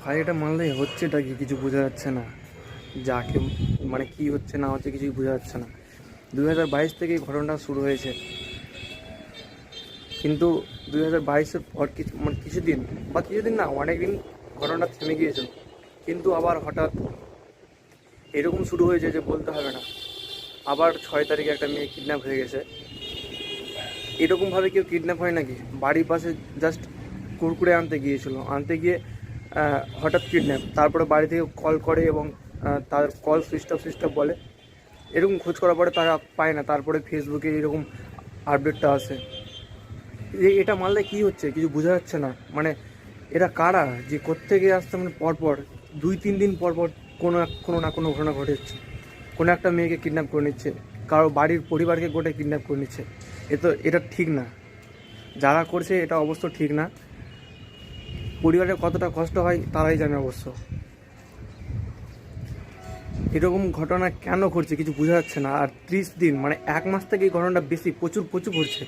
ভাই এটা মানলেই হচ্ছেটা কি কিছু বোঝা যাচ্ছে না। যাকে মানে কি হচ্ছে না হচ্ছে কিছুই বোঝা যাচ্ছে না। 2022 থেকে এই ঘটনাটা শুরু হয়েছে, কিন্তু 2022-এর পর কিছু মানে কিছুদিন না, অনেক দিন ঘটনাটা থেমে গিয়েছিল, কিন্তু আবার হঠাৎ এরকম শুরু হয়েছে যে বলতে হবে না। আবার 6 তারিখে একটা মেয়ে কিডন্যাপ হয়ে গেছে। এরকমভাবে কেউ কিডন্যাপ হয় নাকি? বাড়ির পাশে জাস্ট কুরকুরে আনতে গিয়েছিল, আনতে গিয়ে হঠাৎ কিডন্যাপ, তারপরে বাড়ি থেকে কল করে এবং তার কল সুইচ অফ বলে। এরকম খোঁজ করার পরে তারা পায় না, তারপরে ফেসবুকে এরকম আপডেটটা আসে। এটা মানলে কি হচ্ছে কিছু বোঝা যাচ্ছে না। মানে এরা কারা যে কোত্থেকে আসছে, মানে পরপর 2-3 দিন পর পর কোনো না কোনো ঘটনা ঘটে যাচ্ছে। কোনো একটা মেয়েকে কিডন্যাপ করে নিচ্ছে, কারো বাড়ির পরিবারকে গোটে কিডন্যাপ করে নিচ্ছে। এটা ঠিক না, যারা করছে এটা অবশ্য ঠিক না। পরিবারের কতটা কষ্ট হয় তারাই জানে অবশ্য। এরকম ঘটনা কেন ঘটছে কিছু বোঝা যাচ্ছে না। আর 30 দিন মানে 1 মাস থেকে এই ঘটনাটা বেশি প্রচুর প্রচুর ঘটছে।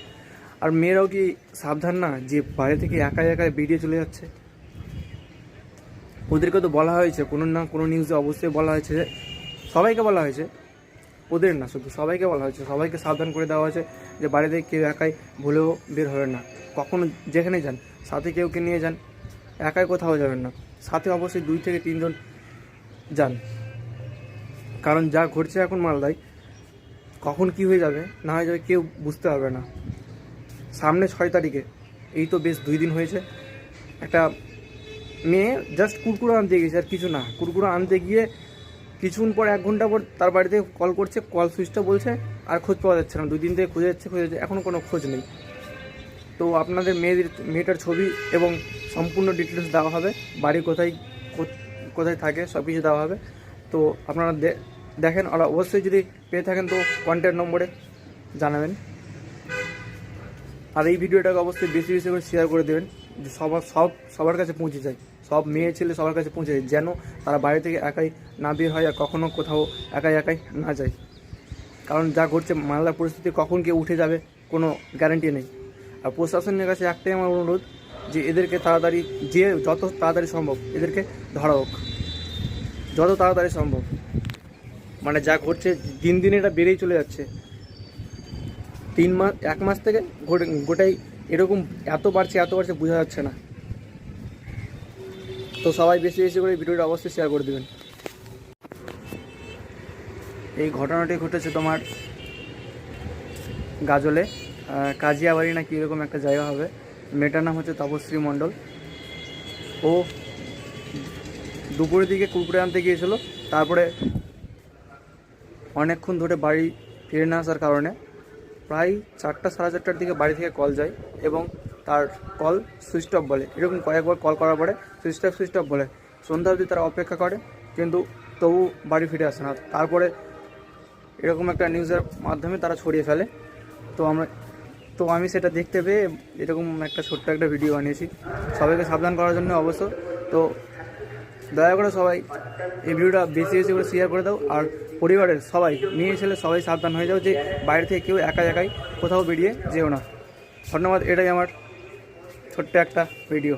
আর মেয়েরাও কি সাবধান না যে বাইরে থেকে একাই একাই বেরিয়ে চলে যাচ্ছে? ওদেরকে তো বলা হয়েছে কোনো না কোনো নিউজে, অবশ্যই বলা হয়েছে, সবাইকে বলা হয়েছে, ওদের না শুধু সবাইকে বলা হয়েছে, সবাইকে সাবধান করে দেওয়া হয়েছে যে বাইরে থেকে কেউ একাই ভুলেও বের হবেন না। কখনো যেখানে যান সাথে কেউকে নিয়ে যান, একাই কোথাও যাবেন না, সাথে অবশ্যই 2 থেকে 3 জন যান। কারণ যা ঘটছে এখন মালদায়, কখন কি হয়ে যাবে না হয়ে যাবে কেউ বুঝতে পারবে না। সামনে 6 তারিখে, এই তো বেশ 2 দিন হয়েছে, একটা মেয়ে জাস্ট কুরকুরে আনতে গেছে, আর কিছু না। কুরকুরে আনতে গিয়ে কিছুক্ষণ পর 1 ঘন্টা পর তার বাড়িতে কল করছে, কল সুইচটা বলছে, আর খোঁজ পাওয়া যাচ্ছে না। 2 দিন থেকে খুঁজে যাচ্ছে, এখনও কোনো খোঁজ নেই। তো আপনাদের মেয়েটার ছবি এবং সম্পূর্ণ ডিটেলস দেওয়া হবে, বাড়ি কোথায় কোথায় থাকে সব কিছু দেওয়া হবে। তো আপনারা দেখেন, আর অবশ্যই যদি পেয়ে থাকেন তো কন্ট্যাক্ট নম্বরে জানাবেন। আর এই ভিডিওটাকে অবশ্যই বেশি বেশি করে শেয়ার করে দেবেন, যে সবার কাছে পৌঁছে যায়, সব মেয়ে ছেলে সবার কাছে পৌঁছে যায়, যেন তারা বাড়ি থেকে একাই না বের হয় আর কখনও কোথাও একাই না যায়। কারণ যা ঘটছে মালদার পরিস্থিতি, কখন কেউ উঠে যাবে কোনো গ্যারান্টি নেই। আর প্রশাসনের কাছে একটাই আমার অনুরোধ, যে এদেরকে তাড়াতাড়ি, যে যত তাড়াতাড়ি সম্ভব এদেরকে ধরা হোক, যত তাড়াতাড়ি সম্ভব। মানে যা ঘটছে দিন দিন এটা বেড়েই চলে যাচ্ছে। 3 মাস 1 মাস থেকে গোটাই এরকম এত বাড়ছে বোঝা যাচ্ছে না। তো সবাই বেশি বেশি করে ভিডিওটা অবশ্যই শেয়ার করে দেবেন। এই ঘটনাটি ঘটেছে তোমার গাজলে, কাজিয়াবাড়ি না কি এরকম একটা জায়গা হবে। মেয়েটার নাম হচ্ছে তপশ্রী মণ্ডল। ও দুপুরের দিকে কুরকুরে আনতে গিয়েছিল, তারপরে অনেকক্ষণ ধরে বাড়ি ফিরে না আসার কারণে প্রায় 4টা সাড়ে 4টার দিকে বাড়ি থেকে কল যায় এবং তার কল সুইচ অফ বলে। এরকম কয়েকবার কল করার পরে সুইচ অফ বলে। সন্ধ্যা অবধি তারা অপেক্ষা করে, কিন্তু তবু বাড়ি ফিরে আসে না। তারপরে এরকম একটা নিউজের মাধ্যমে তারা ছড়িয়ে ফেলে। তো আমি সেটা দেখতে পেয়ে এরকম একটা ছোট্ট একটা ভিডিও বানিয়েছি সবাইকে সাবধান করার জন্য অবশ্য। তো দয়া করে সবাই এই ভিডিওটা বেশি বেশি করে শেয়ার করে দাও। আর পরিবারের সবাই, মেয়ে ছেলে সবাই সাবধান হয়ে যাও, যে বাইরে থেকে কেউ একাই কোথাও বেরিয়ে যেও না। ধন্যবাদ, এটাই আমার ছোট্ট একটা ভিডিও।